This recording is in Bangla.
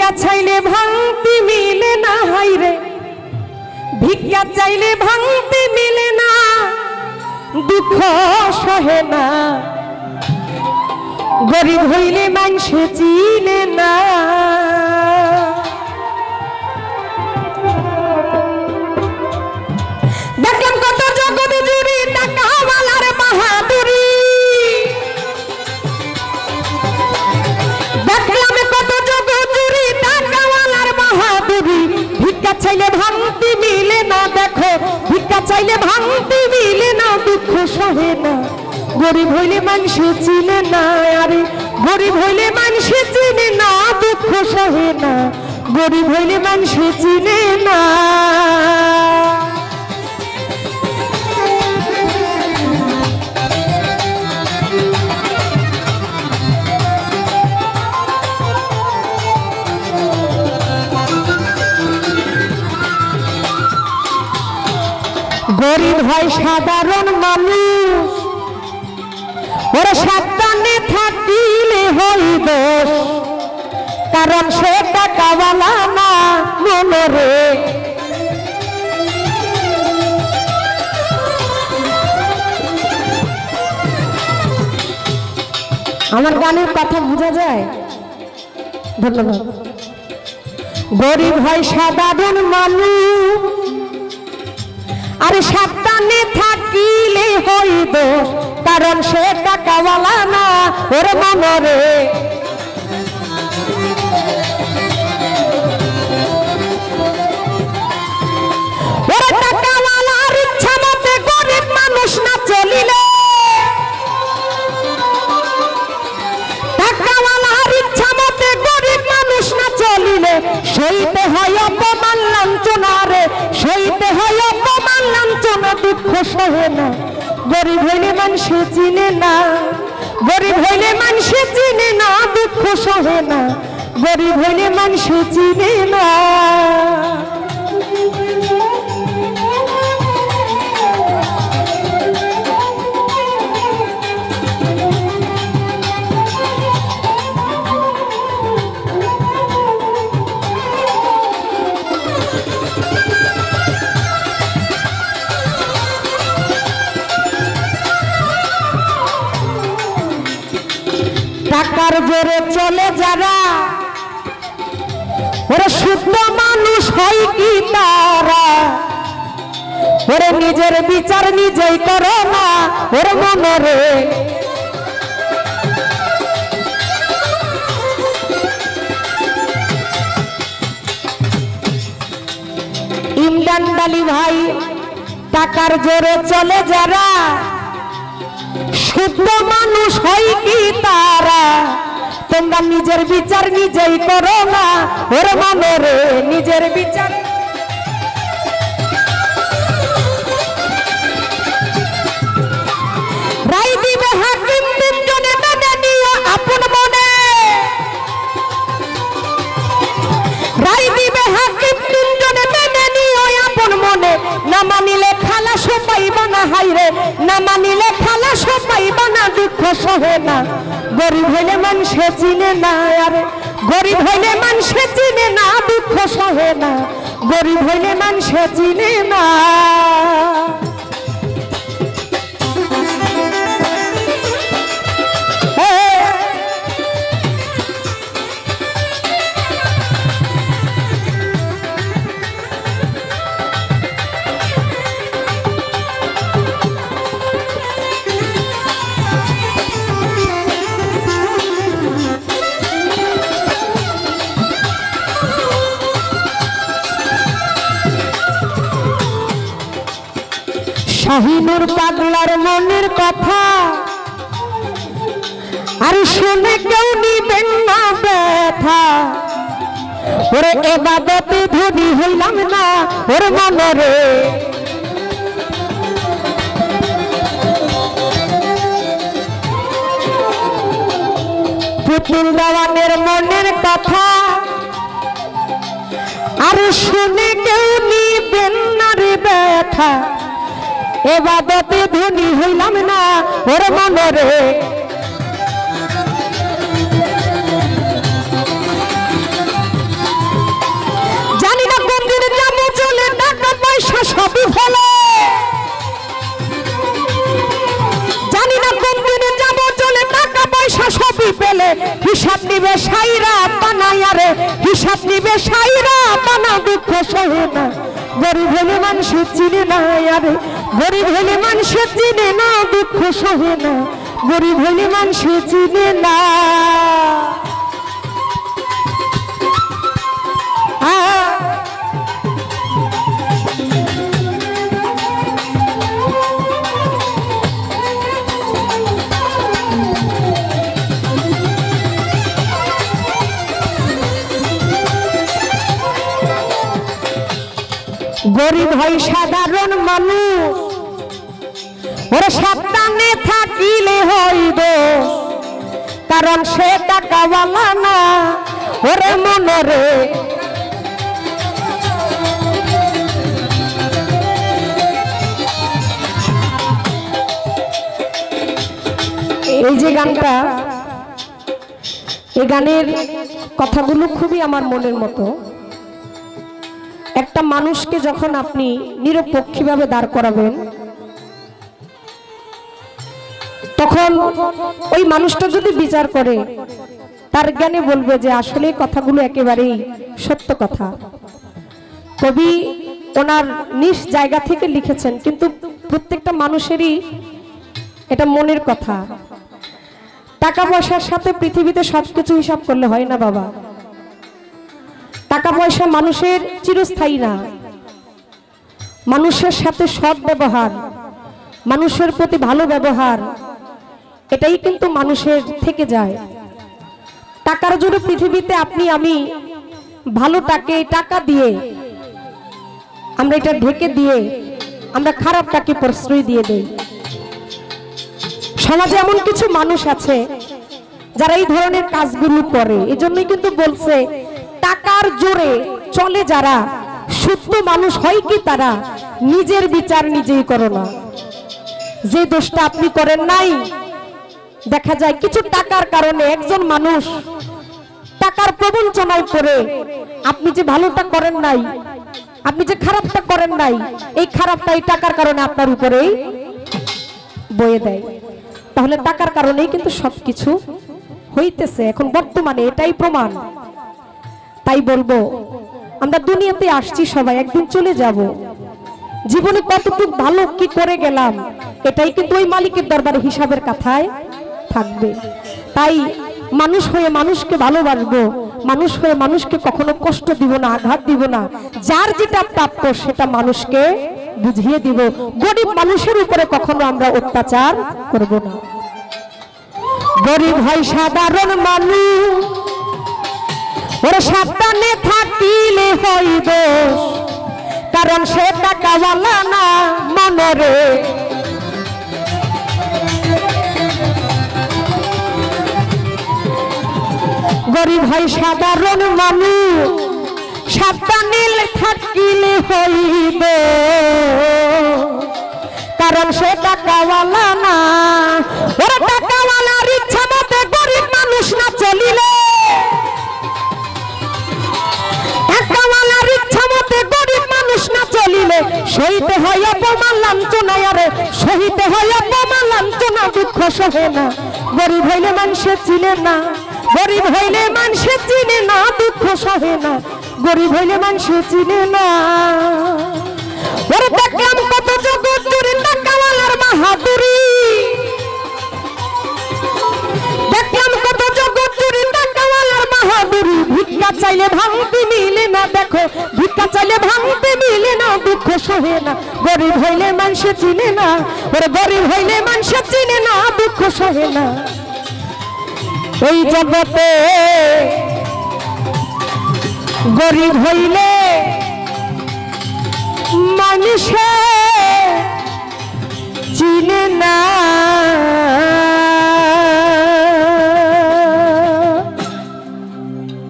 ভিক্ষা চাইলে ভাঙতি মিলে না, হাইরে ভিক্ষা চাইলে ভাঙতি মিলে না, দুঃখ সহে না, গরিব হইলে মানুষে চিনে না। দেখলাম কত জগৎ জুড়ি টাকাওয়ালার বাহাদুরি, দেখলাম কত জগৎ জুড়ি টাকাওয়ালার বাহাদুরি। ভিক্ষা চাইলে ভাঙতি মিলে না, দেখো ভিক্ষা চাইলে ভাঙতি মিলে না, দুঃখ সহে না, গরিব হইলে মানুষে চিনে না। আরে গরিব হইলে মানুষে চিনে না, দুঃখ সহে না, গরিব হইলে মানুষে চিনে না। গরিব হয় সাধারণ মানুষ, ওরা সাবধানে থাকিলে হয় দোষ, কারণ সে টাকাওয়ালা না মনরে। আমার গানের কথা বোঝা যায়? ধন্যবাদ। গরিব হয় সাধারণ মানুষ, আরে সাবধানে থাকিলে হইব, কারণ সে টাকাওয়ালা না ওর মনরে। ওরা টাকাওয়ালার ইচ্ছা মতে গরিব মানুষ না চলিলে, টাকাওয়ালার ইচ্ছা মতে গরিব মানুষ না চলিলে, সইতে হয় অপমান লাঞ্ছনা রে, সইতে হয় অপমান লাঞ্ছনা, দুঃখ সহে না, গরিব হইলে মানুষে চিনে না, গরিব হইলে মানুষে চিনে না, দুঃখ সহে না, গরিব হইলে মানুষে চিনে না। টাকার জোরে চলে যারা, ওরা শুদ্ধ মানুষ হয় কি তারা, ওরা নিজের বিচার নিজেই করো না ওর মনরে। ইমরান আলী ভাই, টাকার জোরে চলে যারা, শুদ্ধ মানুষ হয় কি তারা, তোমরা নিজের বিচার নিজেই করো না ওর মনরে, নিজের বিচার। রায় দিবে হাকিম তিনজনে মেনে নিও আপন মনে, রায় দিবে হাকিম তিনজনে মেনে নিও আপন মনে, না মানিলে খালাস পাইবা না, হাইরে না মানিলে খালাস পাইবা না, দুঃখ সহে না, গরিব হইলে মানুষে চিনে না। আরে গরিব হইলে মানুষে চিনে না, দুঃখ সহে না, গরিব হইলে মানুষে চিনে না। শাহিনুর পাগলার মনের কথা আর শুনে কেউ নিবেন না ব্যথা, ওরে এবাদতে ধনী হইলাম না ওর মনরে। পুতুল দেওয়ানের মনের কথা আর শুনে কেউ নিবেন না রে ব্যথা, এবাদতে ধনী হইলাম না ওর মনরে। নিবে সাইরা বানায়া রে, হিসাব নিবে সাইরা বানা, দুঃখ সহে না। গরিব হলে মানুষ চিনে না, আরে গরিব হলে মানুষ চিনে না, দুঃখ সহে না। গরিব হলে মানুষ চিনে না। গরিব হয় সাধারণ মানুষ, ওরে সাবধানে থাকিলে হইব, কারণ সে টাকাওয়ালা না ওরে মনরে। এই যে গানটা, এই গানের কথাগুলো খুবই আমার মনের মতো। একটা মানুষকে যখন আপনি নিরপেক্ষভাবে দাঁড় করাবেন, তখন ওই মানুষটা যদি বিচার করে, তার জ্ঞানে বলবে যে আসলে কথাগুলো একেবারেই সত্য কথা। কবি ওনার নিজ জায়গা থেকে লিখেছেন, কিন্তু প্রত্যেকটা মানুষেরই এটা মনের কথা। টাকা পয়সার সাথে পৃথিবীতে সবকিছু হিসাব করলে হয় না বাবা। টাকা পয়সা মানুষের চিরস্থায়ী না। মানুষের সাথে সৎ ব্যবহার, মানুষের প্রতি ভালো ব্যবহার, এটাই কিন্তু মানুষের থেকে যায়। টাকার জন্য পৃথিবীতে আপনি আমি ভালোটাকে টাকা দিয়ে, আমরা এটা ঢেকে দিয়ে আমরা খারাপটাকে প্রশ্রয় দিয়ে দেই। সমাজে এমন কিছু মানুষ আছে যারা এই ধরনের কাজগুলো করে। এজন্যই কিন্তু বলছে, টাকার জোরে চলে যারা, শুদ্ধ মানুষ হয় কি তারা, নিজের বিচার নিজেই করো না। যে দোষটা আপনি করেন নাই, দেখা যায় কিছু টাকার কারণে একজন মানুষ টাকার প্রবঞ্চনায় পড়ে, আপনি যে ভালোটা করেন নাই, আপনি যে খারাপটা করেন নাই, এই খারাপটা এই টাকার কারণে আপনার উপরেই বয়ে দেয়। তাহলে টাকার কারণেই কিন্তু সবকিছু হইতেছে এখন বর্তমানে, এটাই প্রমাণ। তাই বলবো, আমরা দুনিয়াতে আসছি সবাই, একদিন চলে যাব। জীবনে কতটুকু ভালো কি করে গেলাম, এটাই কিন্তু ওই মালিকের দরবারে হিসাবের কথায় থাকবে। তাই মানুষ হয়ে মানুষকে ভালোবাসবো, মানুষ হয়ে মানুষকে কখনো কষ্ট দিব না, আঘাত দিব না। যার যেটা প্রাপ্য সেটা মানুষকে বুঝিয়ে দিব। গরিব মানুষের উপরে কখনো আমরা অত্যাচার করব না। গরিব হয় সাধারণ মানুষ, ওরে সাবধানে থাকিলে হইব, কারণ সে টাকাওয়ালা না মনরে। গরিব হয় সাধারণ মানুষ, সাবধানে থাকিলে হইব, কারণ সে টাকাওয়ালা না। ওরে টাকাওয়ালার ইচ্ছা মতে গরিব মানুষ না চলিলে, টাকাওয়ালার ইচ্ছা মতে গরিব মানুষ না চলিলে, সহিতে হয় অপমান লাঞ্ছনা, আরে সহিতে হয় অপমান লাঞ্ছনা, দুঃখ সহে না। গরিব হইলে মানুষে চিনে না, গরিব হইলে মানুষে চিনে না, দুঃখ সহে না। গরিব হইলে মানুষে চিনে না। ওরে দেখলাম কত জগৎ জুড়ে টাকাওয়ালার বাহাদুরি, দেখলাম কত জগৎ জুড়ে টাকাওয়ালার বাহাদুরি। ভিক্ষা চাইলে ভাঙতে মিলে না, দেখো ভিক্ষা চাইলে ভাঙতে মিলে না, দুঃখ সহে না। গরিব হইলে মানুষে চিনে না, ওরে গরিব হইলে মানুষে চিনে না, দুঃখ সহে না। এই জগতে গরিব হইলে মানুষে